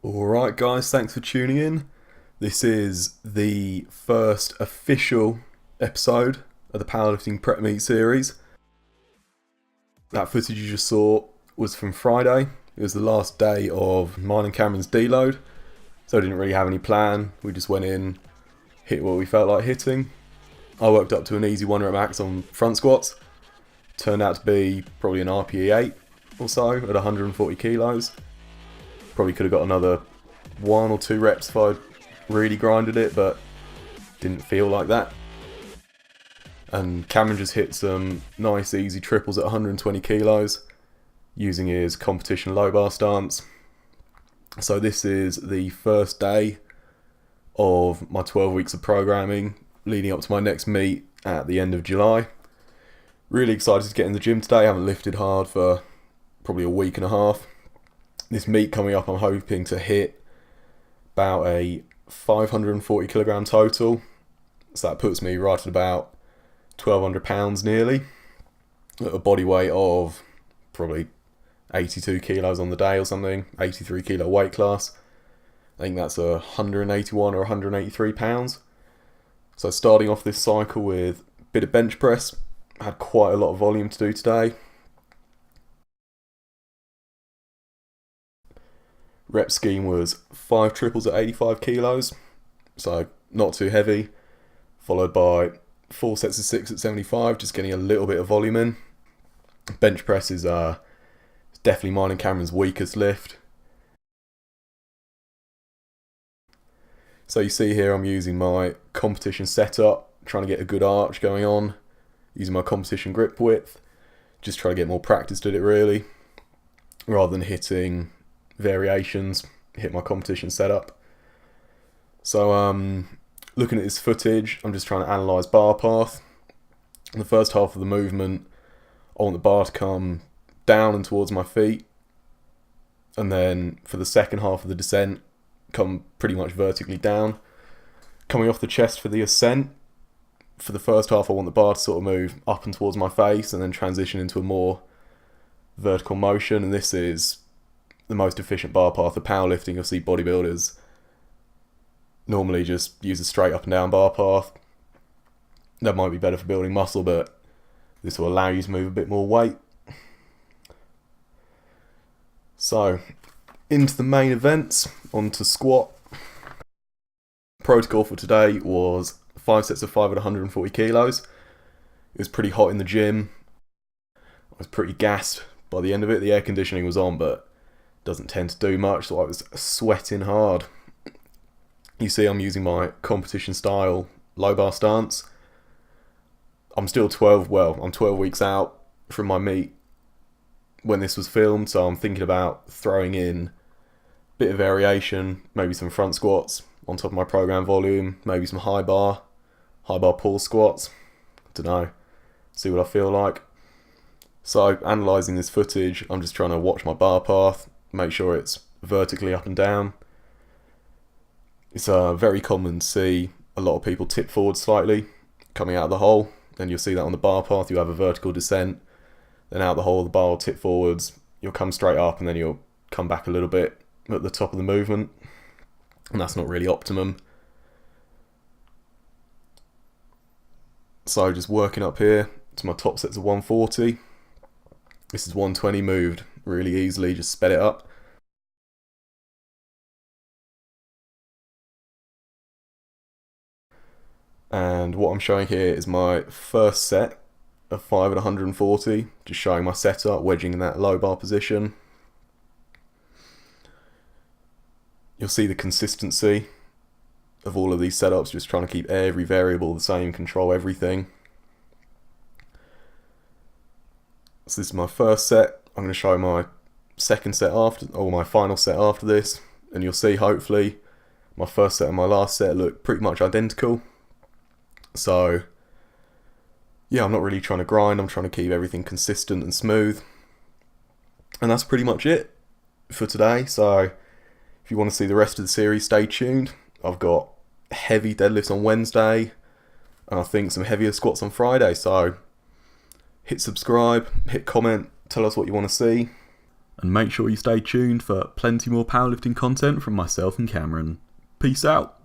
Alright guys, thanks for tuning in. This is the first official episode of the Powerlifting Prep Meet series. That footage you just saw was from Friday. It was the last day of mine and Cameron's deload, so I didn't really have any plan. We just went in, hit what we felt like hitting. I worked up to an easy 1 rep max on front squats. Turned out to be probably an RPE 8 or so at 140 kilos. Probably could have got another 1 or 2 reps if I'd really grinded it, but didn't feel like that. And Cameron just hit some nice easy triples at 120 kilos using his competition low bar stance. So this is the first day of my 12 weeks of programming leading up to my next meet at the end of July. Really excited to get in the gym today. I haven't lifted hard for probably a week and a half. This meet coming up, I'm hoping to hit about a 540 kilogram total. So that puts me right at about 1,200 pounds nearly. At a body weight of probably 82 kilos on the day or something, 83 kilo weight class. I think that's 181 or 183 pounds. So starting off this cycle with a bit of bench press. I had quite a lot of volume to do today. Rep scheme was 5 triples at 85 kilos, so not too heavy, followed by 4 sets of 6 at 75, just getting a little bit of volume in. Bench press is definitely mine and Cameron's weakest lift. So you see here I'm using my competition setup, trying to get a good arch going on, using my competition grip width, just trying to get more practice at it really, rather than hitting variations, hit my competition setup. So looking at this footage, I'm just trying to analyse bar path. In the first half of the movement, I want the bar to come down and towards my feet, and then for the second half of the descent, come pretty much vertically down. Coming off the chest for the ascent, for the first half I want the bar to sort of move up and towards my face and then transition into a more vertical motion, and this is the most efficient bar path for powerlifting. You'll see bodybuilders normally just use a straight up and down bar path. That might be better for building muscle, but this will allow you to move a bit more weight. So, into the main events, onto squat. Protocol for today was 5 sets of 5 at 140 kilos. It was pretty hot in the gym. I was pretty gassed by the end of it. The air conditioning was on, but doesn't tend to do much, so I was sweating hard. You see I'm using my competition style low bar stance. I'm 12 weeks out from my meet when this was filmed, so I'm thinking about throwing in a bit of variation, maybe some front squats on top of my program volume, maybe some high bar pull squats. Don't know, see what I feel like. So analysing this footage, I'm just trying to watch my bar path, make sure it's vertically up and down. It's very common to see a lot of people tip forward slightly coming out of the hole. and you'll see that on the bar path you have a vertical descent, then out the hole of the bar will tip forwards, you'll come straight up, and then you'll come back a little bit at the top of the movement, and that's not really optimum. So just working up here to my top sets of 140. This is 120 moved really easily, just sped it up. And what I'm showing here is my first set of 5 at 140, just showing my setup, wedging in that low bar position. You'll see the consistency of all of these setups, just trying to keep every variable the same, control everything. So this is my first set. I'm going to show my second set after, or my final set after this, and you'll see hopefully my first set and my last set look pretty much identical. So yeah, I'm not really trying to grind, I'm trying to keep everything consistent and smooth. And that's pretty much it for today. So if you want to see the rest of the series, stay tuned. I've got heavy deadlifts on Wednesday, and I think some heavier squats on Friday. So hit subscribe, hit comment, tell us what you want to see. And make sure you stay tuned for plenty more powerlifting content from myself and Cameron. Peace out.